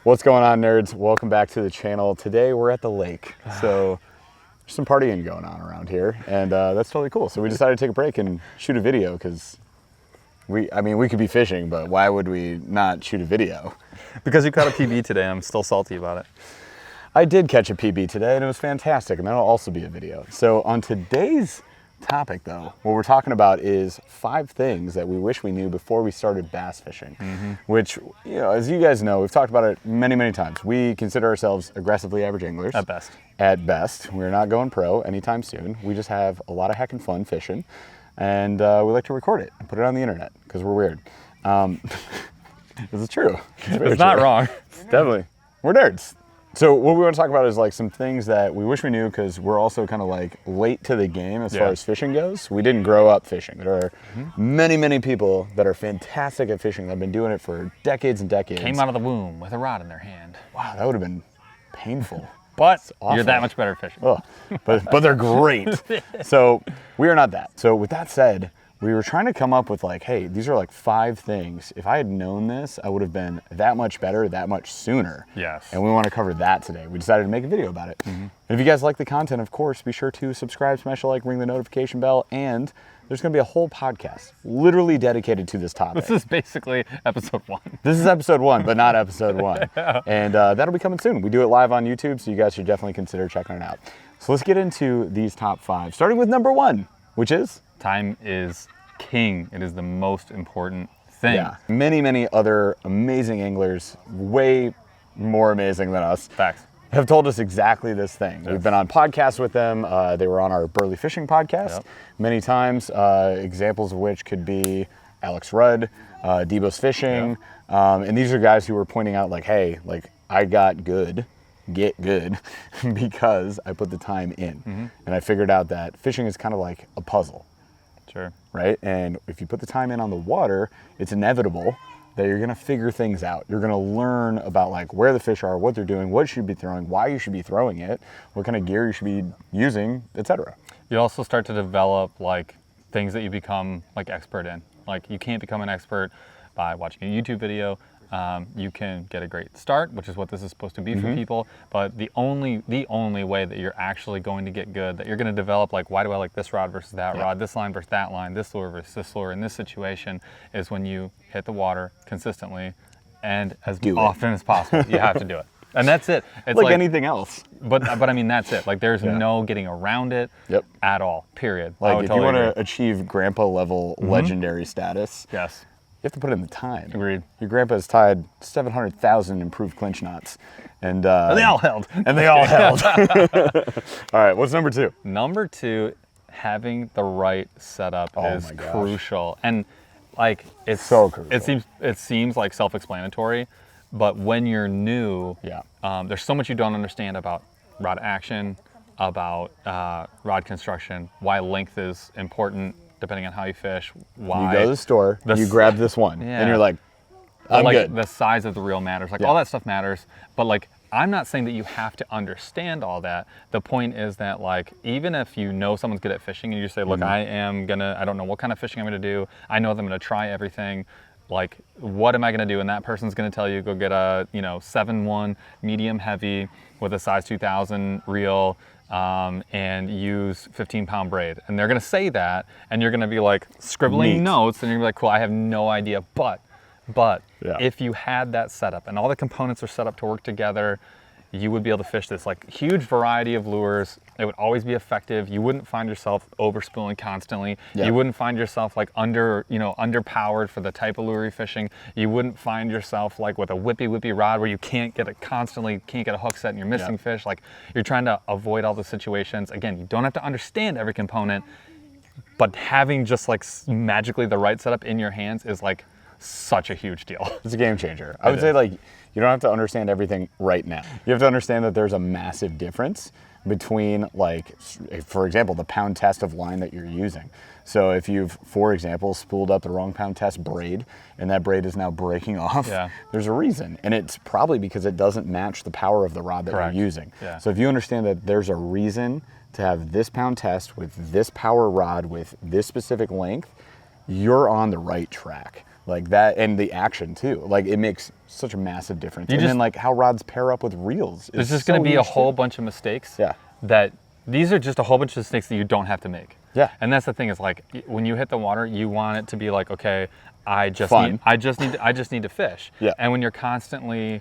What's going on, nerds? Welcome back to the channel. Today we're at the lake, so there's some partying going on around here, and that's totally cool. So we decided to take a break and shoot a video because we could be fishing, but why would we not shoot a video? Because you caught a PB today, and I'm still salty about it. I did catch a PB today, and it was fantastic, and that'll also be a video. So on today's topic, though, what we're talking about is 5 things that we wish we knew before we started bass fishing, which, you know, as you guys know, we've talked about it many, many times. We consider ourselves aggressively average anglers. At best. At best. We're not going pro anytime soon. We just have a lot of heckin' fun fishing, and we like to record it and put it on the internet because we're weird. This is true. It's not wrong. Definitely. We're nerds. So what we want to talk about is like some things that we wish we knew because we're also kind of like late to the game as far as fishing goes. We didn't grow up fishing. There are many, many people that are fantastic at fishing that have been doing it for decades and decades. Came out of the womb with a rod in their hand. Wow, that would have been painful. But you're that much better at fishing. Oh, but they're great. So we are not that. So with that said, we were trying to come up with like, hey, these are like 5 things. If I had known this, I would have been that much better, that much sooner. Yes. And we want to cover that today. We decided to make a video about it. And if you guys like the content, of course, be sure to subscribe, smash a like, ring the notification bell, and there's going to be a whole podcast literally dedicated to this topic. This is basically episode 1. This is episode 1, but not episode 1. And that'll be coming soon. We do it live on YouTube, so you guys should definitely consider checking it out. So let's get into these top 5, starting with number 1, which is? Time is king. It is the most important thing. Yeah. Many, many other amazing anglers, way more amazing than us, Facts. have told us exactly this thing. We've been on podcasts with them. They were on our BurlyFishing podcast many times, examples of which could be Alex Rudd, Debo's Fishing. And these are guys who were pointing out like, hey, like I got good, get good because I put the time in. And I figured out that fishing is kind of like a puzzle. Sure. Right? And if you put the time in on the water, it's inevitable that you're going to figure things out. You're going to learn about like where the fish are, what they're doing, what you should be throwing, why you should be throwing it, what kind of gear you should be using, etc. You also start to develop like things that you become like expert in. Like you can't become an expert by watching a YouTube video. You can get a great start, which is what this is supposed to be for people. But the only way that you're actually going to get good, that you're going to develop, like why do I like this rod versus that rod, this line versus that line, this lure versus this lure in this situation, is when you hit the water consistently and as often as possible. You have to do it, and that's it. It's like anything else. But I mean that's it. Like there's no getting around it at all. Period. Like if you want to achieve grandpa level legendary status, you have to put in the time. Agreed. Your grandpa's tied 700,000 improved clinch knots. And they all held. And they all held. All right, what's number 2? Number 2, having the right setup is crucial. And like it's so crucial. It seems like self-explanatory, but when you're new, there's so much you don't understand about rod action, about rod construction, why length is important, depending on how you fish, why you go to the store, you grab this one, and you're like, I'm good. The size of the reel matters, like all that stuff matters, but like I'm not saying that you have to understand all that. The point is that like even if you know someone's good at fishing and you say, look, I don't know what kind of fishing I'm gonna do, I know that I'm gonna try everything, like what am I gonna do? And that person's gonna tell you, go get a 7-1 medium heavy with a size 2000 reel, and use 15-pound braid. And they're gonna say that, and you're gonna be like scribbling notes, and you're gonna be like, cool, I have no idea. But if you had that setup and all the components are set up to work together, you would be able to fish this like huge variety of lures. It would always be effective. You wouldn't find yourself overspooling constantly. You wouldn't find yourself like underpowered for the type of lure you're fishing. You wouldn't find yourself like with a whippy rod where you can't get a hook set and you're missing fish. Like you're trying to avoid all the situations. Again, you don't have to understand every component, but having just like magically the right setup in your hands is like such a huge deal. It's a game changer. I would say like you don't have to understand everything right now. You have to understand that there's a massive difference between like, for example, the pound test of line that you're using. So if you've, for example, spooled up the wrong pound test braid and that braid is now breaking off, there's a reason. And it's probably because it doesn't match the power of the rod that you're using. So if you understand that there's a reason to have this pound test with this power rod with this specific length, you're on the right track. Like that, and the action too. Like it makes such a massive difference. And just- then like how rods pair up with reels. There's just going to be a whole bunch of mistakes. Yeah. That these are just a whole bunch of mistakes that you don't have to make. Yeah. And that's the thing is like when you hit the water, you want it to be like, okay, I just Fun. need to fish. Yeah. And when you're constantly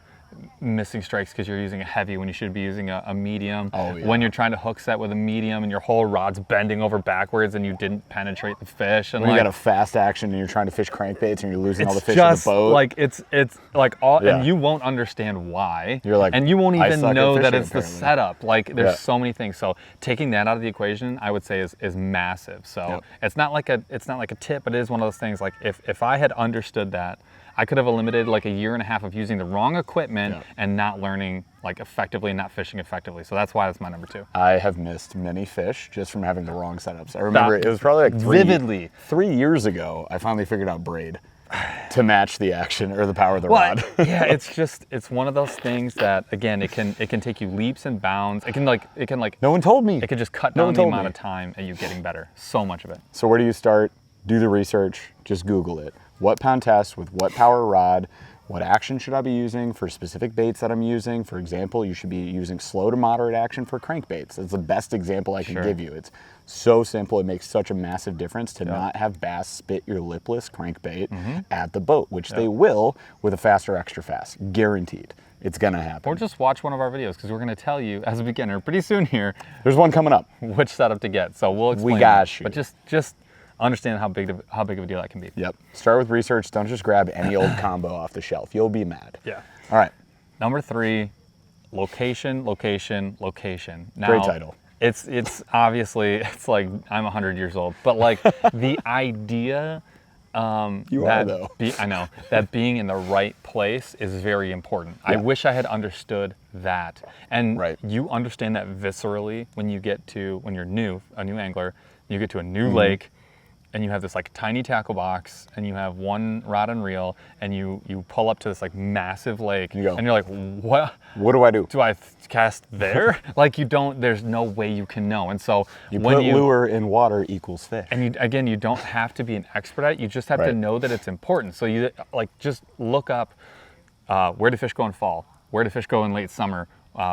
missing strikes because you're using a heavy when you should be using a medium. Oh, yeah. When you're trying to hook set with a medium and your whole rod's bending over backwards and you didn't penetrate the fish. And when like, you got a fast action and you're trying to fish crankbaits and you're losing all the it's fish in the just boat. like it's like all, Yeah. and you won't understand why. You're like, and you won't I even suck at know that fishing, it's the apparently. setup. Like there's Yeah. so many things. So taking that out of the equation, I would say is massive. So Yep. it's not like a tip, but it is one of those things. Like if I had understood that, I could have eliminated like a year and a half of using the wrong equipment Yeah. and not learning like effectively and not fishing effectively. So that's why that's my number 2. I have missed many fish just from having the wrong setups. I remember it was probably like Vividly. 3 years ago, I finally figured out braid to match the action or the power of the rod. Yeah, it's one of those things that again it can take you leaps and bounds. It can No one told me. it could just cut No down one the told amount me. of time at you getting better. So much of it. So where do you start? Do the research, just Google it. What pound test with what power rod? What action should I be using for specific baits that I'm using? For example, you should be using slow to moderate action for crankbaits. That's the best example I can Sure. give you. It's so simple. It makes such a massive difference to not have bass spit your lipless crankbait at the boat, which they will with a fast or extra fast. Guaranteed. It's gonna happen. Or just watch one of our videos because we're going to tell you as a beginner pretty soon here There's one coming up. which setup to get. So we'll explain. got it. you. But just understand how big of a deal that can be. Yep. Start with research. Don't just grab any old combo off the shelf. You'll be mad. Yeah. All right. Number 3, location, location, location. Now, Great title. It's obviously it's like I'm 100 years old, but like the idea You that are though. I know that being in the right place is very important. I Yeah. wish I had understood that. And Right. you understand that viscerally when you're new, a new angler, you get to a new Mm-hmm. lake and you have this like tiny tackle box and you have one rod and reel and you pull up to this like massive lake You go. and you're like, what? What do I do? Do I cast there? Like there's no way you can know. And so You when put lure in water equals fish. and you don't have to be an expert at it. You just have to Right. know that it's important. So you like just look up where do fish go in fall? Where do fish go in late summer?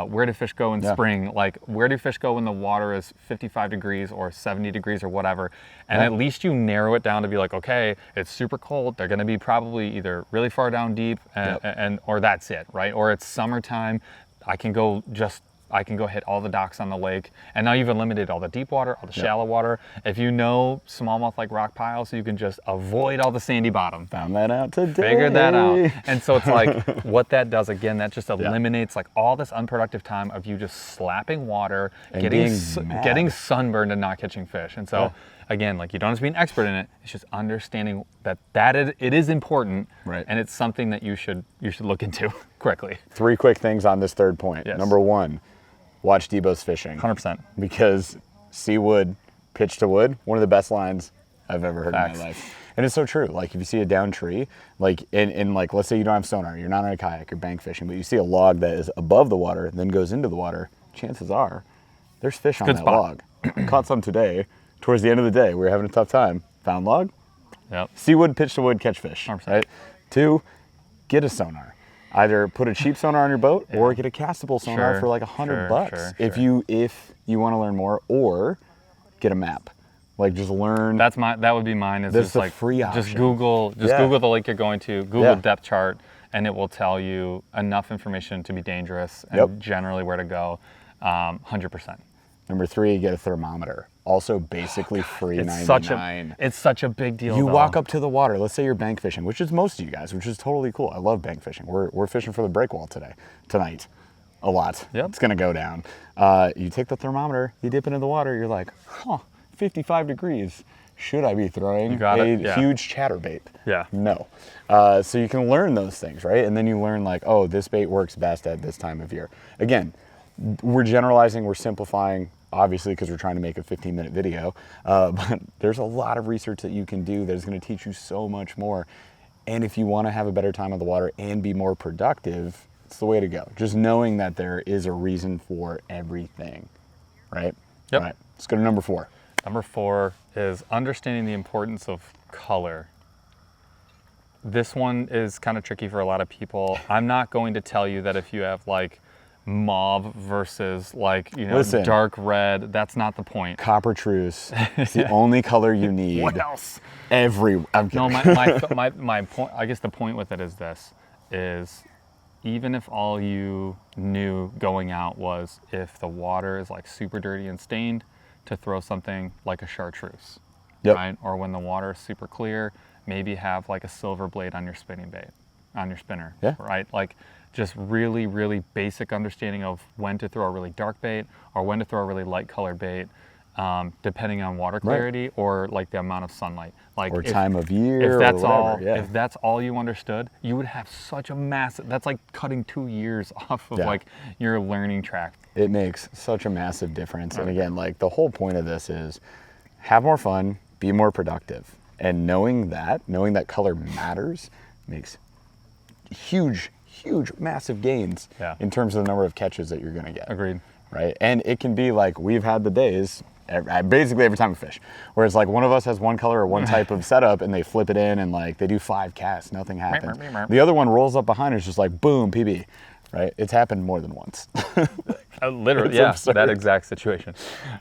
Where do fish go in Yeah. spring? Like where do fish go when the water is 55 degrees or 70 degrees or whatever? And Yeah. at least you narrow it down to be like, okay, it's super cold. They're going to be probably either really far down deep and or that's it, right? Or it's summertime. I can go hit all the docks on the lake. And now you've eliminated all the deep water, all the shallow water. If you know smallmouth like rock piles, you can just avoid all the sandy bottom. Found that out today. Figured that out. And so it's like what that does again, that just eliminates like all this unproductive time of you just slapping water, And getting being mad. getting sunburned and not catching fish. And so again, like you don't have to be an expert in it. It's just understanding it is important, Right. and it's something that you should look into quickly. 3 quick things on this third point. Yes. Number 1, watch Debo's fishing. 100%. Because see wood, pitch to wood, one of the best lines I've ever heard Facts. in my life. And it's so true. Like if you see a down tree, like in like let's say you don't have sonar, you're not on a kayak, you're bank fishing, but you see a log that is above the water, then goes into the water, chances are there's fish on Good that spot. log. Caught some today. Towards the end of the day, we were having a tough time. Found log, Yep. see wood, pitch to wood, catch fish. 100%. Right? 2, get a sonar. Either put a cheap sonar on your boat or get a castable sonar Sure, for like $100 sure, if sure. you want to learn more, or get a map. Like just learn. That would be mine. Is That's just the like free just option. Google Yeah. Google the lake you're going to, Google Yeah. depth chart, and it will tell you enough information to be dangerous and Yep. generally where to go. 100%. Number 3, get a thermometer. Also basically free It's $99. such a big deal. You though. walk up to the water. Let's say you're bank fishing, which is most of you guys, which is totally cool. I love bank fishing. We're fishing for the breakwall tonight, a lot. Yep. It's gonna go down. You take the thermometer, you dip it in the water. You're like, 55 degrees. Should I be throwing You got a it, yeah. huge chatterbait? Yeah. No. So you can learn those things, right? And then you learn like, oh, this bait works best at this time of year. Again, we're generalizing, we're simplifying, obviously, because we're trying to make a 15-minute video. But there's a lot of research that you can do that is going to teach you so much more. And if you want to have a better time on the water and be more productive, it's the way to go. Just knowing that there is a reason for everything, right? Yep. All right, let's go to number 4. Number 4 is understanding the importance of color. this one is kind of tricky for a lot of people. I'm not going to tell you that if you have like mauve versus like, you know, Listen, dark red, that's not the point. Coppertruce. It's the only color you need. What else? I'm kidding. No, my point, I guess the point with it is this, is even if all you knew going out was if the water is like super dirty and stained, to throw something like a chartreuse, Yep. right? Or when the water is super clear, maybe have like a silver blade on your spinning bait, on your spinner, Yeah. right? Like just really, really basic understanding of when to throw a really dark bait or when to throw a really light colored bait, depending on water clarity or like the amount of sunlight. Like Or time of year if that's or all, whatever, yeah. if that's all you understood, you would have such a massive, that's like cutting 2 years off of Yeah. like your learning track. It makes such a massive difference. And again, like the whole point of this is have more fun, be more productive. And knowing that color matters makes huge, massive gains Yeah. in terms of the number of catches that you're going to get. Agreed. Right? And it can be like, we've had the days, basically every time we fish, where it's like one of us has one color or one type of setup and they flip it in and like they do 5 casts, nothing happens. The other one rolls up behind and is just like, boom, PB. Right? It's happened more than once. Literally, It's yeah, absurd. that exact situation.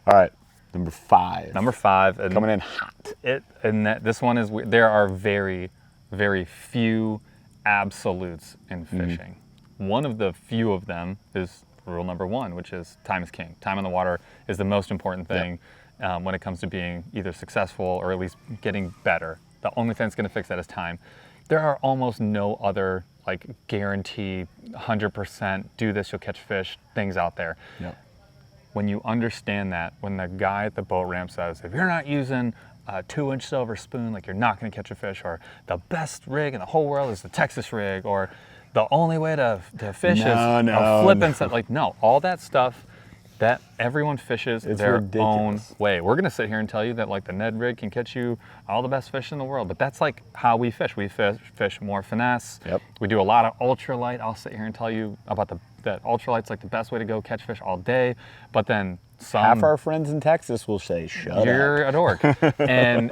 All right, number 5. Number 5. And Coming in hot. this one is, there are very, very few absolutes in fishing. One of the few of them is rule number 1, which is time is king. Time in the water is the most important thing when it comes to being either successful or at least getting better. The only thing that's going to fix that is time. There are almost no other like guarantee 100% do this, you'll catch fish things out there. Yep. When you understand that, when the guy at the boat ramp says, if you're not using a 2-inch silver spoon, like you're not going to catch a fish, or the best rig in the whole world is the Texas rig, or the only way to fish is a flippin' set. Like, no, all that stuff that everyone fishes their own way. We're going to sit here and tell you that like the Ned rig can catch you all the best fish in the world, but that's like how we fish. We fish more finesse. Yep. We do a lot of ultralight. I'll sit here and tell you about that ultralight's like the best way to go catch fish all day, but then Half our friends in Texas will say, shut up. You're a dork. and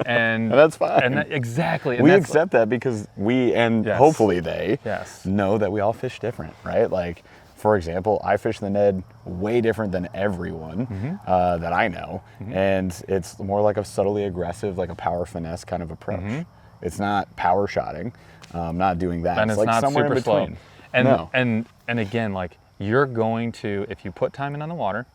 that's fine. And exactly. And we that's accept that because we, and Yes. hopefully they, Yes. know that we all fish different, right? Like, for example, I fish the Ned way different than everyone that I know. And it's more like a subtly aggressive, like a power finesse kind of approach. It's not power shotting, not doing that. And it's like not somewhere super in slow. between. And, No. and again, like you're going to, if you put time in on the water,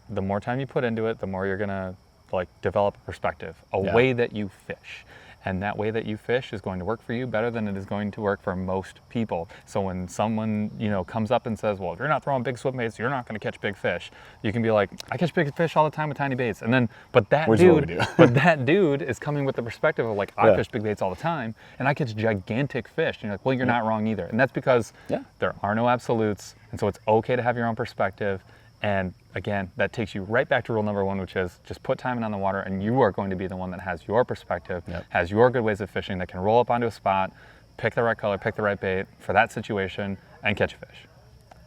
the more time you put into it, the more you're gonna like develop a perspective, a way that you fish. And that way that you fish is going to work for you better than it is going to work for most people. So when someone, you know, comes up and says, well, if you're not throwing big swim baits, you're not gonna catch big fish. You can be like, I catch big fish all the time with tiny baits. And then, but that dude is coming with the perspective of like, I fish big baits all the time and I catch gigantic fish. And you're like, well, you're not wrong either. And that's because there are no absolutes. And so it's okay to have your own perspective. And again, that takes you right back to rule number 1, which is just put time in on the water and you are going to be the one that has your perspective, has your good ways of fishing, that can roll up onto a spot, pick the right color, pick the right bait for that situation and catch a fish.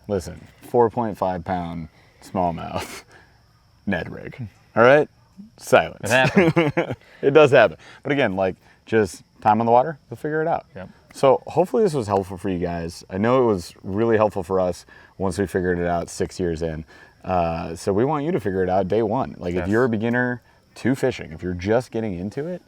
Listen, 4.5 pound smallmouth Ned rig. All right? Silence. It happens. It does happen. But again, like just time on the water, you'll figure it out. Yep. So hopefully this was helpful for you guys. I know it was really helpful for us once we figured it out 6 years in. So we want you to figure it out day 1. Like if you're a beginner to fishing, if you're just getting into it,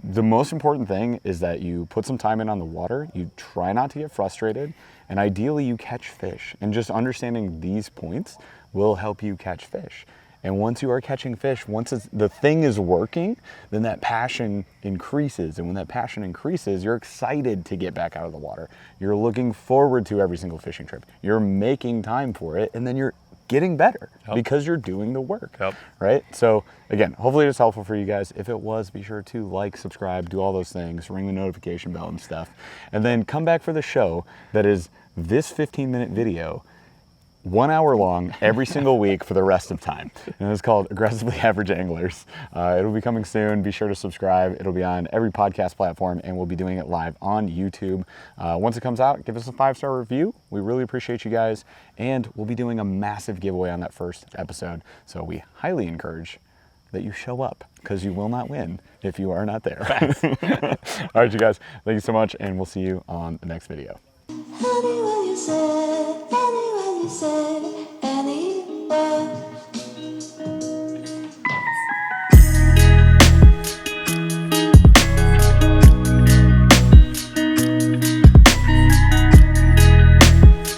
the most important thing is that you put some time in on the water, you try not to get frustrated, and ideally you catch fish. And just understanding these points will help you catch fish. And once you are catching fish, once the thing is working, then that passion increases. And when that passion increases, you're excited to get back out of the water. You're looking forward to every single fishing trip. You're making time for it, and then you're getting better because you're doing the work, right? So again, hopefully it's helpful for you guys. If it was, be sure to like, subscribe, do all those things, ring the notification bell and stuff, and then come back for the show that is this 15-minute video, 1 hour long every single week for the rest of time. And it's called Aggressively Average Anglers. It'll be coming soon. Be sure to subscribe. It'll be on every podcast platform, and we'll be doing it live on YouTube. Once it comes out, give us a 5-star review. We really appreciate you guys. And we'll be doing a massive giveaway on that first episode. So we highly encourage that you show up, because you will not win if you are not there. All right, you guys, thank you so much, and we'll see you on the next video. Honey, when you say